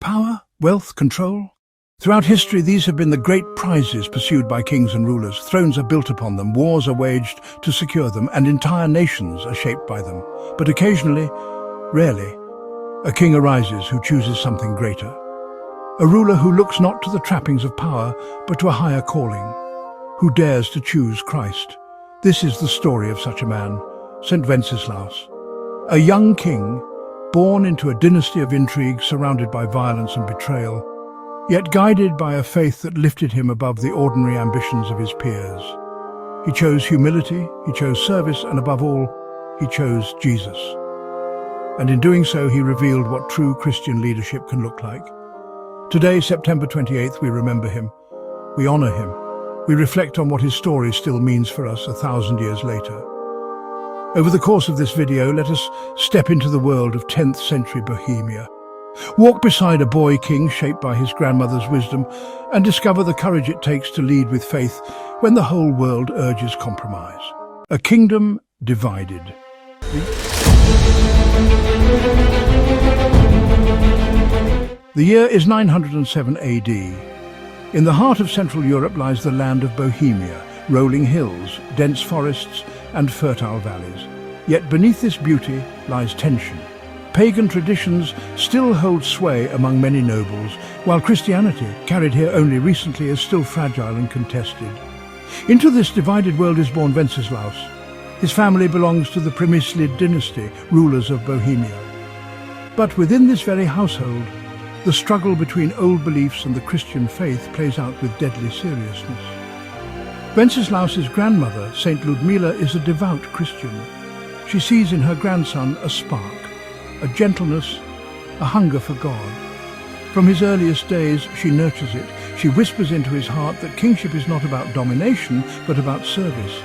Power, wealth, control. Throughout history, these have been the great prizes pursued by kings and rulers. Thrones are built upon them, wars are waged to secure them, and entire nations are shaped by them. But occasionally, rarely, a king arises who chooses something greater. A ruler who looks not to the trappings of power, but to a higher calling, who dares to choose Christ. This is the story of such a man, Saint Wenceslaus. A young king, born into a dynasty of intrigue surrounded by violence and betrayal, yet guided by a faith that lifted him above the ordinary ambitions of his peers. He chose humility, he chose service, and above all, he chose Jesus. And in doing so, he revealed what true Christian leadership can look like. Today, September 28th, we remember him. We honor him. We reflect on what his story still means for us 1,000 years later. Over the course of this video, let us step into the world of 10th century Bohemia. Walk beside a boy king shaped by his grandmother's wisdom and discover the courage it takes to lead with faith when the whole world urges compromise. A kingdom divided. The year is 907 AD. In the heart of Central Europe lies the land of Bohemia, rolling hills, dense forests, and fertile valleys. Yet beneath this beauty lies tension. Pagan traditions still hold sway among many nobles, while Christianity, carried here only recently, is still fragile and contested. Into this divided world is born Wenceslaus. His family belongs to the Przemyslid dynasty, rulers of Bohemia. But within this very household, the struggle between old beliefs and the Christian faith plays out with deadly seriousness. Wenceslaus's grandmother, Saint Ludmila, is a devout Christian. She sees in her grandson a spark, a gentleness, a hunger for God. From his earliest days, she nurtures it. She whispers into his heart that kingship is not about domination, but about service.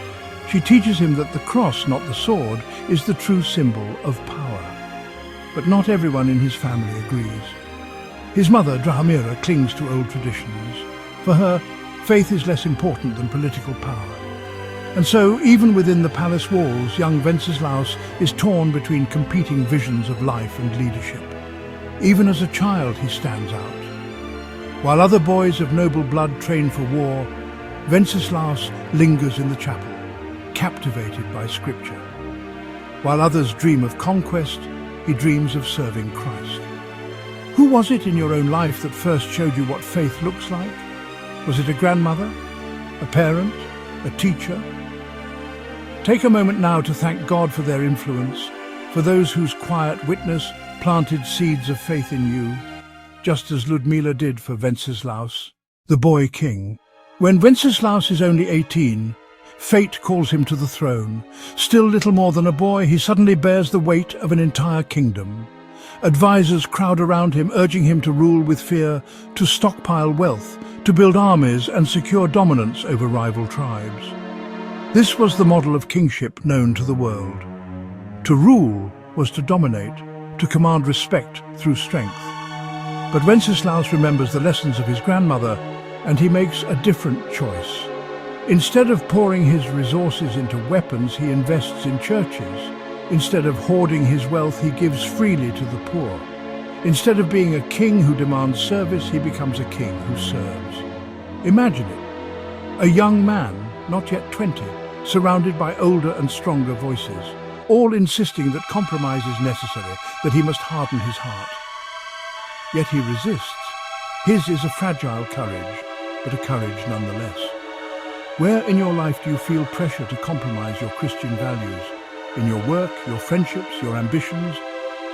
She teaches him that the cross, not the sword, is the true symbol of power. But not everyone in his family agrees. His mother, Bohemia, clings to old traditions. For her, faith is less important than political power. And so, even within the palace walls, young Wenceslaus is torn between competing visions of life and leadership. Even as a child, he stands out. While other boys of noble blood train for war, Wenceslaus lingers in the chapel, captivated by Scripture. While others dream of conquest, he dreams of serving Christ. Who was it in your own life that first showed you what faith looks like? Was it a grandmother, a parent, a teacher? Take a moment now to thank God for their influence, for those whose quiet witness planted seeds of faith in you, just as Ludmila did for Wenceslaus, the boy king. When Wenceslaus is only 18, fate calls him to the throne. Still little more than a boy, he suddenly bears the weight of an entire kingdom. Advisors crowd around him, urging him to rule with fear, to stockpile wealth, to build armies and secure dominance over rival tribes. This was the model of kingship known to the world. To rule was to dominate, to command respect through strength. But Wenceslaus remembers the lessons of his grandmother, and he makes a different choice. Instead of pouring his resources into weapons, he invests in churches. Instead of hoarding his wealth, he gives freely to the poor. Instead of being a king who demands service, he becomes a king who serves. Imagine it. A young man, not yet 20, surrounded by older and stronger voices, all insisting that compromise is necessary, that he must harden his heart. Yet he resists. His is a fragile courage, but a courage nonetheless. Where in your life do you feel pressure to compromise your Christian values? In your work, your friendships, your ambitions?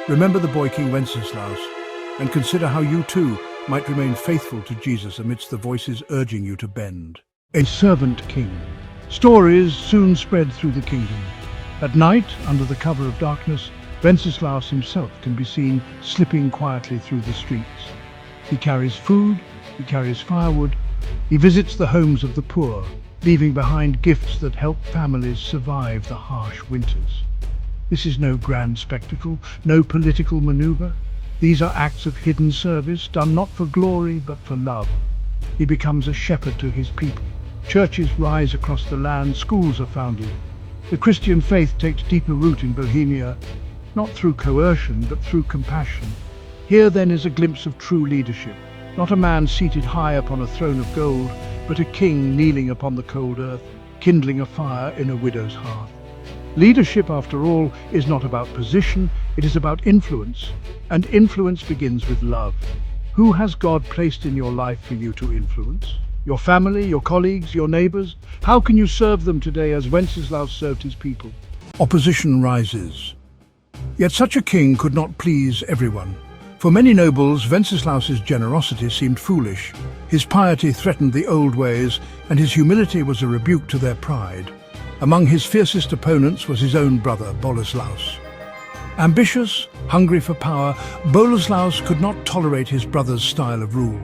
Remember the boy king Wenceslaus, and consider how you too might remain faithful to Jesus amidst the voices urging you to bend. A servant king. Stories soon spread through the kingdom. At night, under the cover of darkness, Wenceslaus himself can be seen slipping quietly through the streets. He carries food, he carries firewood, he visits the homes of the poor, leaving behind gifts that help families survive the harsh winters. This is no grand spectacle, no political maneuver. These are acts of hidden service, done not for glory, but for love. He becomes a shepherd to his people. Churches rise across the land, schools are founded. The Christian faith takes deeper root in Bohemia, not through coercion, but through compassion. Here then is a glimpse of true leadership, not a man seated high upon a throne of gold, but a king kneeling upon the cold earth, kindling a fire in a widow's hearth. Leadership, after all, is not about position, it is about influence, and influence begins with love. Who has God placed in your life for you to influence? Your family, your colleagues, your neighbors? How can you serve them today as Wenceslaus served his people? Opposition rises. Yet such a king could not please everyone. For many nobles, Wenceslaus's generosity seemed foolish. His piety threatened the old ways, and his humility was a rebuke to their pride. Among his fiercest opponents was his own brother, Boleslaus. Ambitious, hungry for power, Boleslaus could not tolerate his brother's style of rule.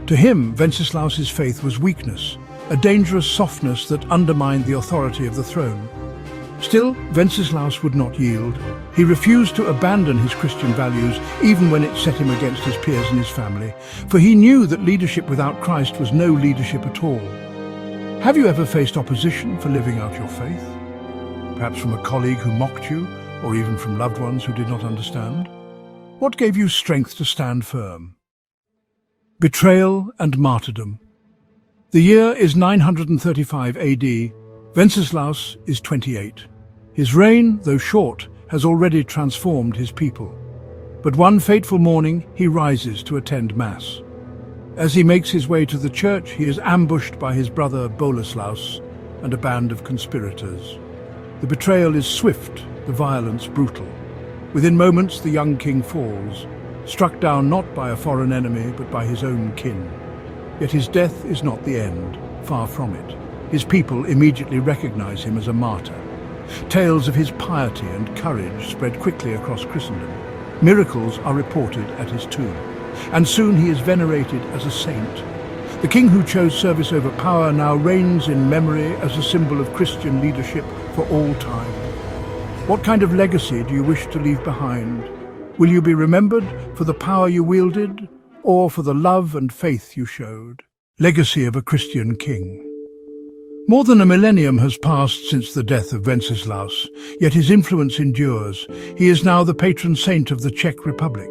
To him, Wenceslaus's faith was weakness, a dangerous softness that undermined the authority of the throne. Still, Wenceslaus would not yield. He refused to abandon his Christian values, even when it set him against his peers and his family, for he knew that leadership without Christ was no leadership at all. Have you ever faced opposition for living out your faith? Perhaps from a colleague who mocked you, or even from loved ones who did not understand? What gave you strength to stand firm? Betrayal and martyrdom. The year is 935 AD. Wenceslaus is 28. His reign, though short, has already transformed his people. But one fateful morning, he rises to attend Mass. As he makes his way to the church, he is ambushed by his brother Boleslaus and a band of conspirators. The betrayal is swift, the violence brutal. Within moments, the young king falls, struck down not by a foreign enemy, but by his own kin. Yet his death is not the end, far from it. His people immediately recognize him as a martyr. Tales of his piety and courage spread quickly across Christendom. Miracles are reported at his tomb, and soon he is venerated as a saint. The king who chose service over power now reigns in memory as a symbol of Christian leadership for all time. What kind of legacy do you wish to leave behind? Will you be remembered for the power you wielded, or for the love and faith you showed? Legacy of a Christian king. More than a millennium has passed since the death of Wenceslaus, yet his influence endures. He is now the patron saint of the Czech Republic.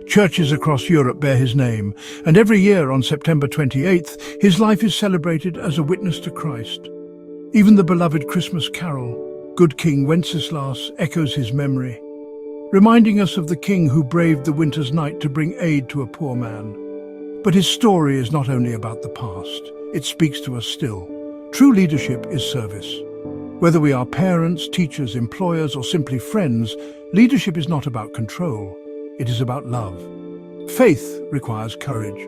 Churches across Europe bear his name, and every year on September 28th, his life is celebrated as a witness to Christ. Even the beloved Christmas carol, Good King Wenceslaus, echoes his memory, reminding us of the king who braved the winter's night to bring aid to a poor man. But his story is not only about the past, it speaks to us still. True leadership is service. Whether we are parents, teachers, employers, or simply friends, leadership is not about control. It is about love. Faith requires courage.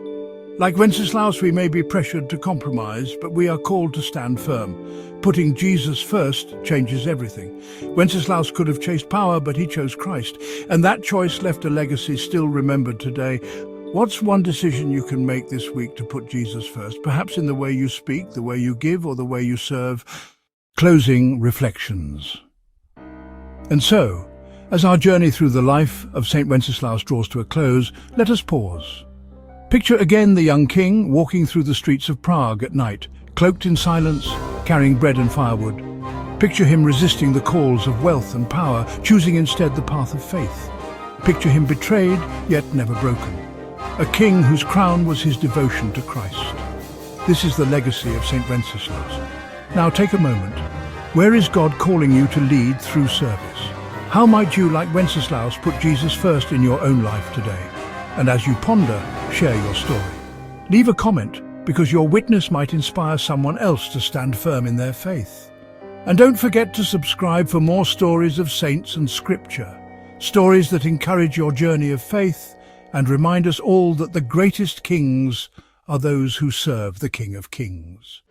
Like Wenceslaus, we may be pressured to compromise, but we are called to stand firm. Putting Jesus first changes everything. Wenceslaus could have chased power, but he chose Christ, and that choice left a legacy still remembered today. What's one decision you can make this week to put Jesus first? Perhaps in the way you speak, the way you give, or the way you serve. Closing reflections. And so, as our journey through the life of Saint Wenceslaus draws to a close, let us pause. Picture again the young king walking through the streets of Prague at night, cloaked in silence, carrying bread and firewood. Picture him resisting the calls of wealth and power, choosing instead the path of faith. Picture him betrayed, yet never broken. A king whose crown was his devotion to Christ. This is the legacy of Saint Wenceslaus. Now take a moment. Where is God calling you to lead through service? How might you, like Wenceslaus, put Jesus first in your own life today? And as you ponder, share your story. Leave a comment, because your witness might inspire someone else to stand firm in their faith. And don't forget to subscribe for more stories of saints and scripture, stories that encourage your journey of faith and remind us all that the greatest kings are those who serve the King of Kings.